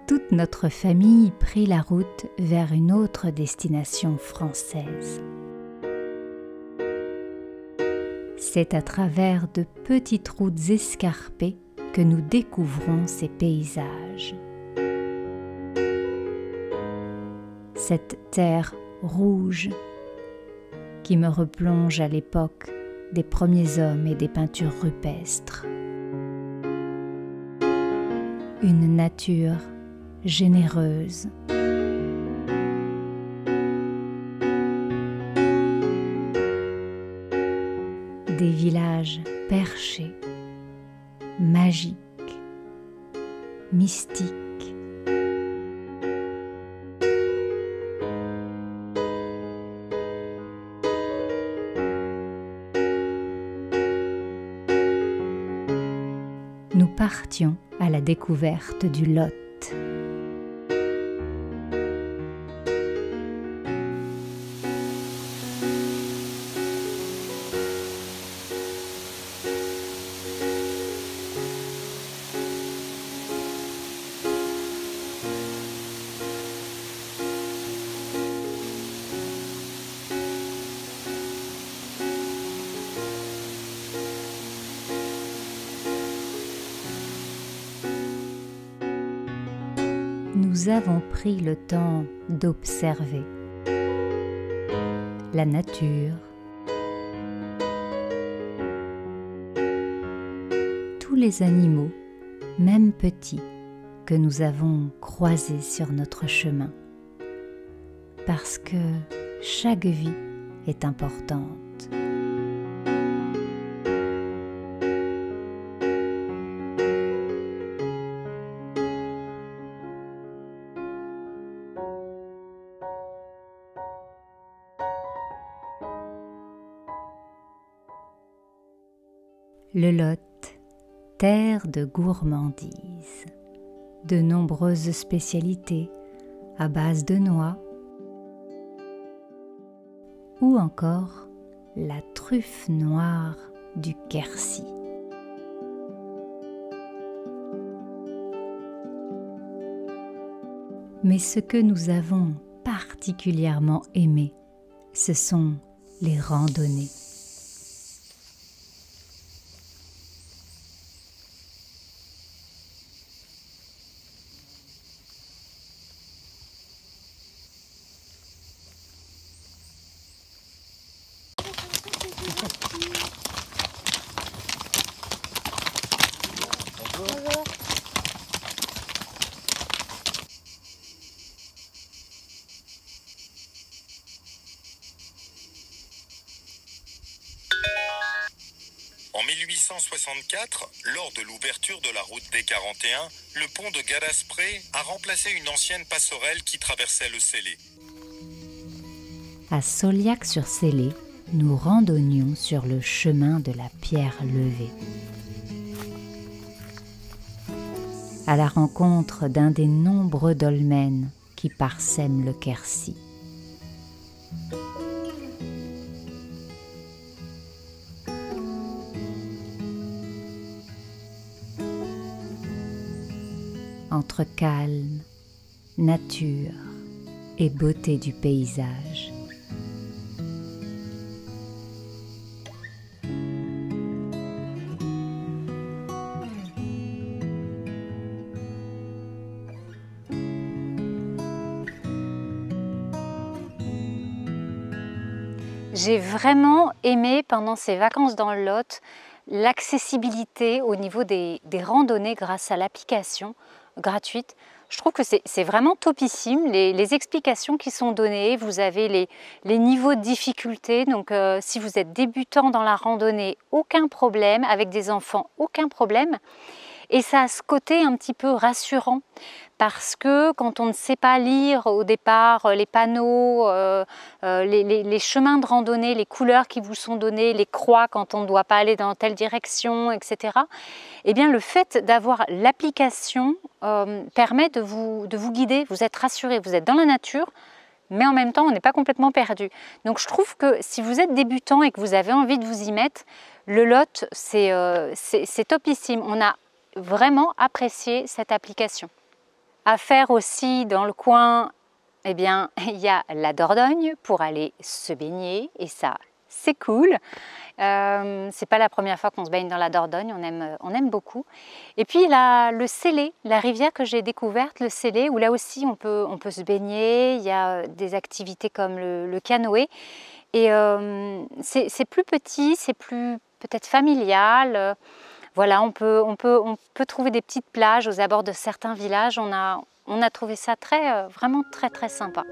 toute notre famille prit la route vers une autre destination française. C'est à travers de petites routes escarpées que nous découvrons ces paysages. Cette terre rouge qui me replonge à l'époque des premiers hommes et des peintures rupestres. Une nature généreuse. Des villages perchés, magiques, mystiques. Nous partions à la découverte du Lot. Nous avons pris le temps d'observer la nature, tous les animaux, même petits, que nous avons croisés sur notre chemin, parce que chaque vie est importante. Le Lot, terre de gourmandise, de nombreuses spécialités à base de noix ou encore la truffe noire du Quercy. Mais ce que nous avons particulièrement aimé, ce sont les randonnées. En 1864, lors de l'ouverture de la route D41, le pont de Galaspré a remplacé une ancienne passerelle qui traversait le Célé. À Sauliac-sur-Célé, nous randonnions sur le chemin de la pierre levée. À la rencontre d'un des nombreux dolmens qui parsèment le Quercy. Entre calme, nature et beauté du paysage. J'ai vraiment aimé pendant ces vacances dans le Lot l'accessibilité au niveau des randonnées grâce à l'application gratuite. Je trouve que c'est vraiment topissime, les explications qui sont données, vous avez les niveaux de difficulté, donc si vous êtes débutant dans la randonnée, aucun problème, avec des enfants, aucun problème. Et ça a ce côté un petit peu rassurant parce que quand on ne sait pas lire au départ les panneaux, les chemins de randonnée, les couleurs qui vous sont données, les croix quand on ne doit pas aller dans telle direction, etc. Eh bien le fait d'avoir l'application permet de vous guider, vous êtes rassuré, vous êtes dans la nature, mais en même temps on n'est pas complètement perdu. Donc je trouve que si vous êtes débutant et que vous avez envie de vous y mettre, le Lot c'est topissime. On a vraiment apprécié cette application. À faire aussi dans le coin, eh bien, il y a la Dordogne pour aller se baigner et ça, c'est cool. C'est pas la première fois qu'on se baigne dans la Dordogne, on aime beaucoup. Et puis le Célé, la rivière que j'ai découverte, le Célé, où là aussi on peut se baigner, il y a des activités comme le canoë. Et c'est plus petit, c'est plus peut-être familial. Voilà, on peut trouver des petites plages aux abords de certains villages. On a trouvé ça vraiment très très sympa.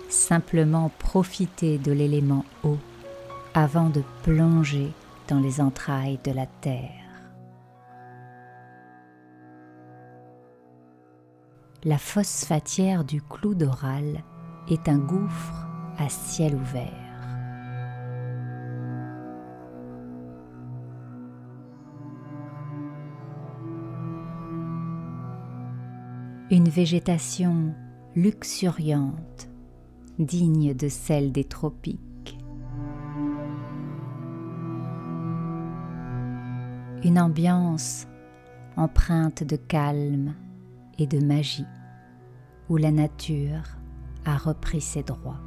Simplement profiter de l'élément eau avant de plonger dans les entrailles de la terre. La phosphatière du Clou d'Aural est un gouffre à ciel ouvert. Une végétation luxuriante, digne de celle des tropiques. Une ambiance empreinte de calme et de magie, où la nature a repris ses droits.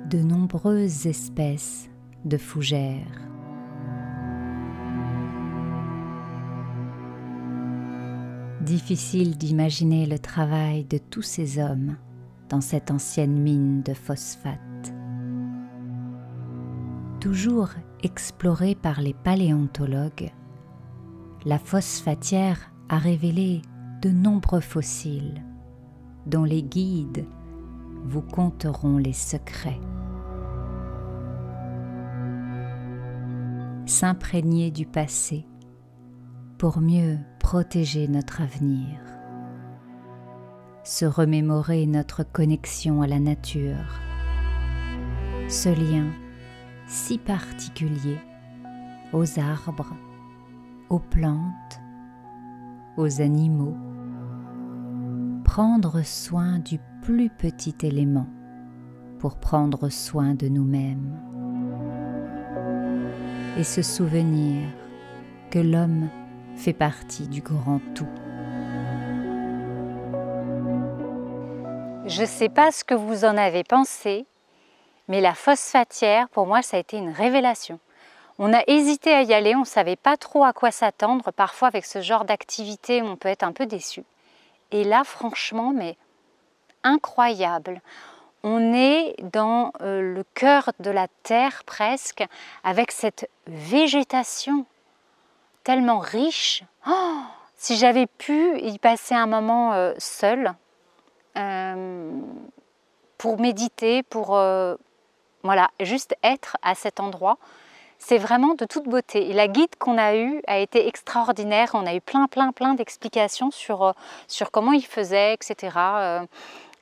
De nombreuses espèces de fougères. Difficile d'imaginer le travail de tous ces hommes dans cette ancienne mine de phosphate. Toujours explorée par les paléontologues, la phosphatière a révélé de nombreux fossiles dont les guides vous conteront les secrets. S'imprégner du passé pour mieux protéger notre avenir. Se remémorer notre connexion à la nature, ce lien si particulier aux arbres, aux plantes, aux animaux. Prendre soin du plus petit élément pour prendre soin de nous-mêmes. Et se souvenir que l'homme fait partie du grand tout. Je ne sais pas ce que vous en avez pensé, mais la phosphatière, pour moi, ça a été une révélation. On a hésité à y aller, on ne savait pas trop à quoi s'attendre. Parfois, avec ce genre d'activité, on peut être un peu déçu. Et là, franchement, mais incroyable. On est dans le cœur de la terre presque, avec cette végétation tellement riche. Oh, si j'avais pu y passer un moment seule, pour méditer, pour voilà, juste être à cet endroit, c'est vraiment de toute beauté. Et la guide qu'on a eue a été extraordinaire. On a eu plein d'explications sur comment il faisait, etc.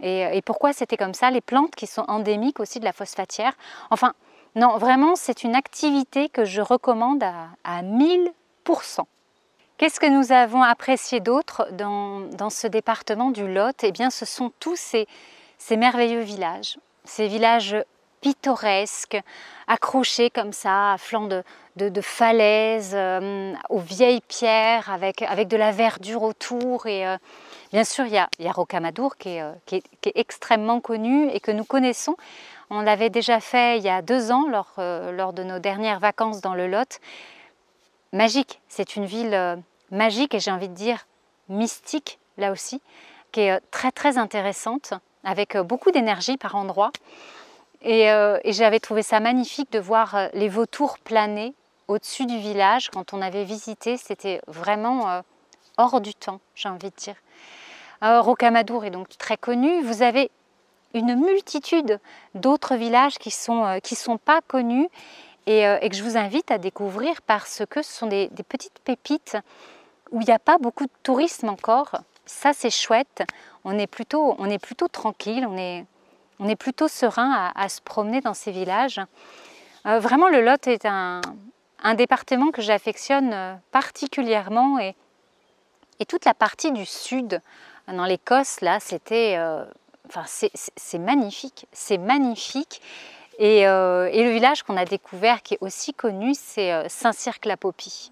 Et pourquoi c'était comme ça, les plantes qui sont endémiques aussi de la phosphatière. Enfin, non, vraiment, c'est une activité que je recommande à 1000%. Qu'est-ce que nous avons apprécié d'autre dans ce département du Lot? Eh bien, ce sont tous ces merveilleux villages, ces villages pittoresques, accrochés comme ça, à flanc de falaises, aux vieilles pierres, avec de la verdure autour. Et bien sûr, il y a Rocamadour qui est extrêmement connu et que nous connaissons. On l'avait déjà fait il y a 2 ans, lors de nos dernières vacances dans le Lot. Magique, c'est une ville magique et j'ai envie de dire mystique, là aussi, qui est très intéressante, avec beaucoup d'énergie par endroits. Et j'avais trouvé ça magnifique de voir les vautours planer au-dessus du village. Quand on avait visité, c'était vraiment hors du temps, j'ai envie de dire. Rocamadour est donc très connu. Vous avez une multitude d'autres villages qui sont pas connus et que je vous invite à découvrir parce que ce sont des petites pépites où il n'y a pas beaucoup de tourisme encore. ça c'est chouette, on est plutôt tranquille, on est plutôt serein à se promener dans ces villages. Vraiment le Lot est un département que j'affectionne particulièrement et toute la partie du sud, dans l'Écosse, là, c'était... c'est magnifique, c'est magnifique. Et le village qu'on a découvert, qui est aussi connu, c'est Saint-Cirq-la-Popie.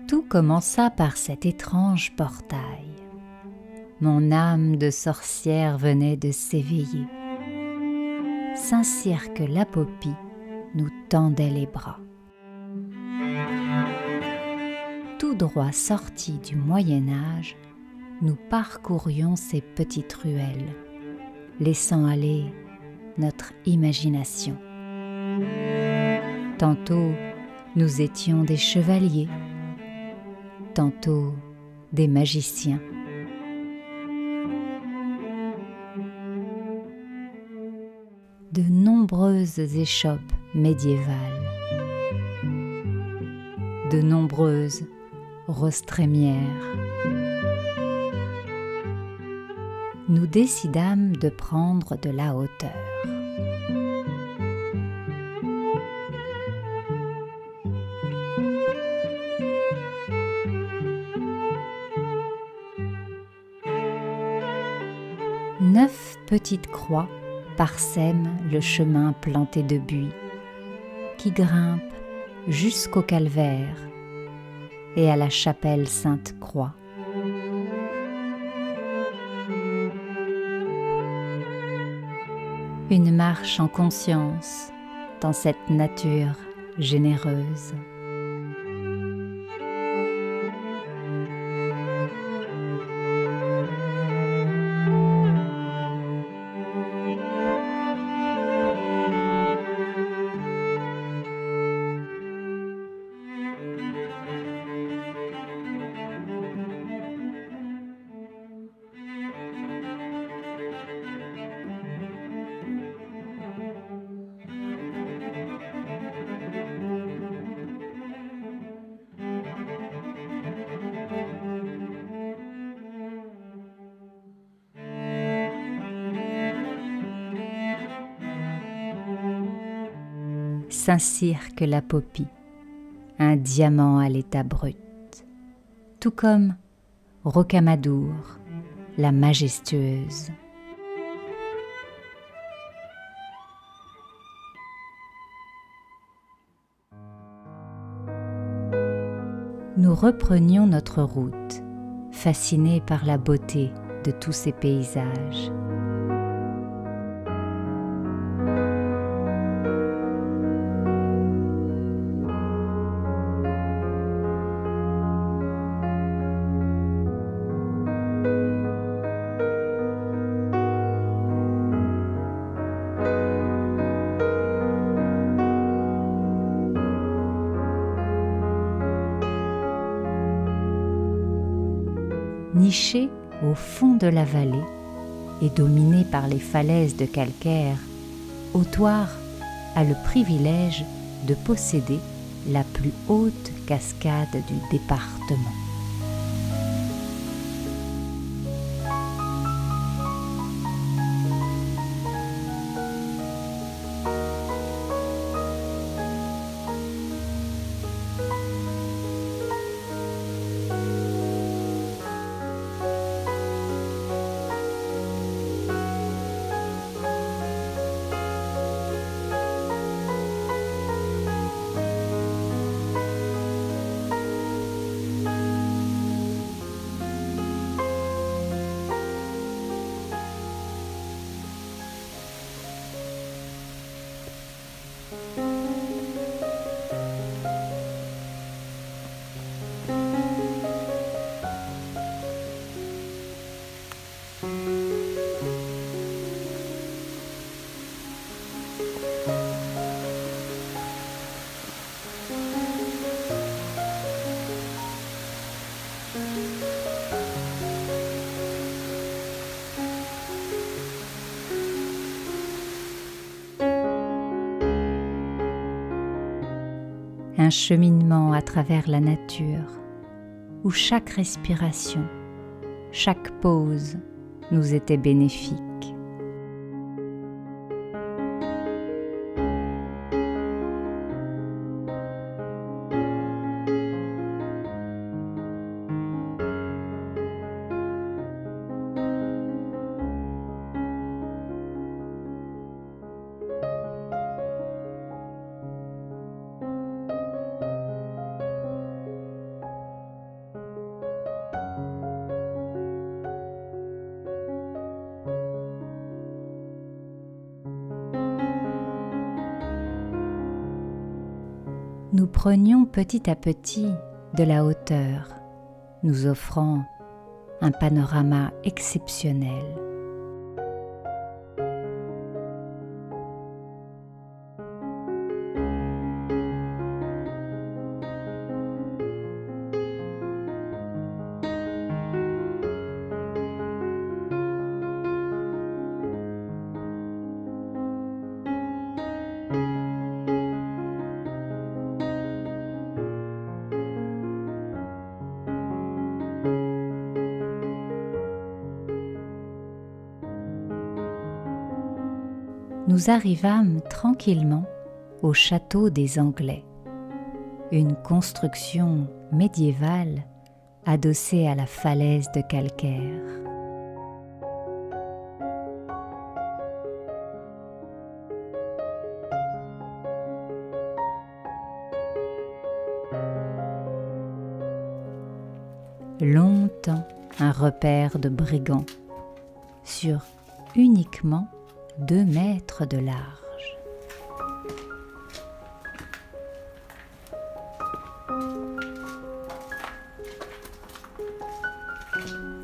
Tout commença par cet étrange portail. Mon âme de sorcière venait de s'éveiller. Saint-Cirq-la-Popie nous tendait les bras. Tout droit sortis du Moyen-Âge, nous parcourions ces petites ruelles, laissant aller notre imagination. Tantôt, nous étions des chevaliers, tantôt des magiciens. De nombreuses échoppes médiévales, de nombreuses rostrémières. Nous décidâmes de prendre de la hauteur. Neuf petites croix parsèment le chemin planté de buis qui grimpe jusqu'au calvaire et à la chapelle Sainte-Croix. Une marche en conscience dans cette nature généreuse. Saint-Cirq-la-Popie, un diamant à l'état brut, tout comme Rocamadour, la majestueuse. Nous reprenions notre route, fascinés par la beauté de tous ces paysages. Niché au fond de la vallée et dominé par les falaises de calcaire, Hautoir a le privilège de posséder la plus haute cascade du département. un cheminement à travers la nature, où chaque respiration, chaque pause nous était bénéfique. Nous prenions petit à petit de la hauteur, nous offrant un panorama exceptionnel. Nous arrivâmes tranquillement au château des Anglais, une construction médiévale adossée à la falaise de calcaire. Longtemps un repère de brigands, sur uniquement 2 mètres de large.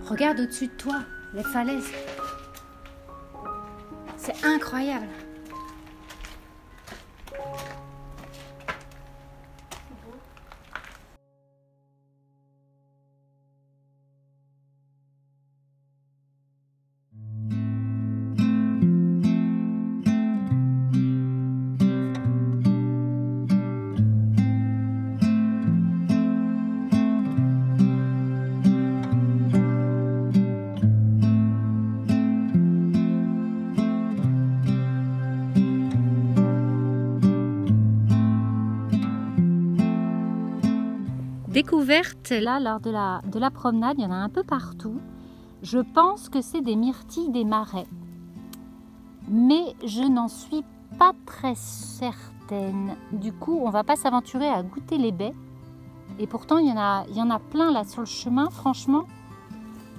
Regarde au-dessus de toi, les falaises. C'est incroyable. Découverte là lors de la promenade, il y en a un peu partout. Je pense que c'est des myrtilles des marais, mais je n'en suis pas très certaine. Du coup, on va pas s'aventurer à goûter les baies. Et pourtant, il y en a plein là sur le chemin. Franchement,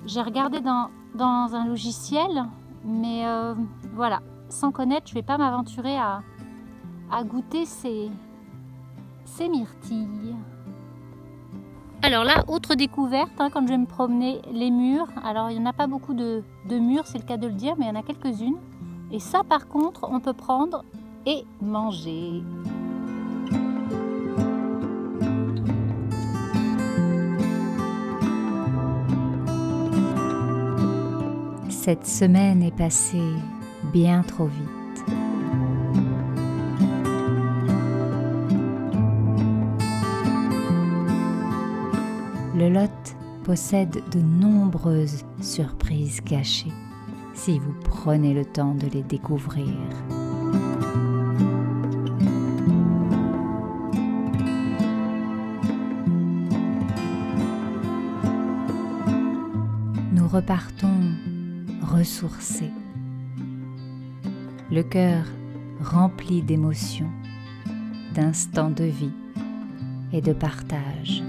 j'ai regardé dans un logiciel, mais voilà, sans connaître, je vais pas m'aventurer à goûter ces myrtilles. Alors là, autre découverte, quand je vais me promener, les mûres. Alors il n'y en a pas beaucoup de mûres, c'est le cas de le dire, mais il y en a quelques-unes. Et ça par contre, on peut prendre et manger. Cette semaine est passée bien trop vite. Le Lot possède de nombreuses surprises cachées, si vous prenez le temps de les découvrir. Nous repartons ressourcés, le cœur rempli d'émotions, d'instants de vie et de partage.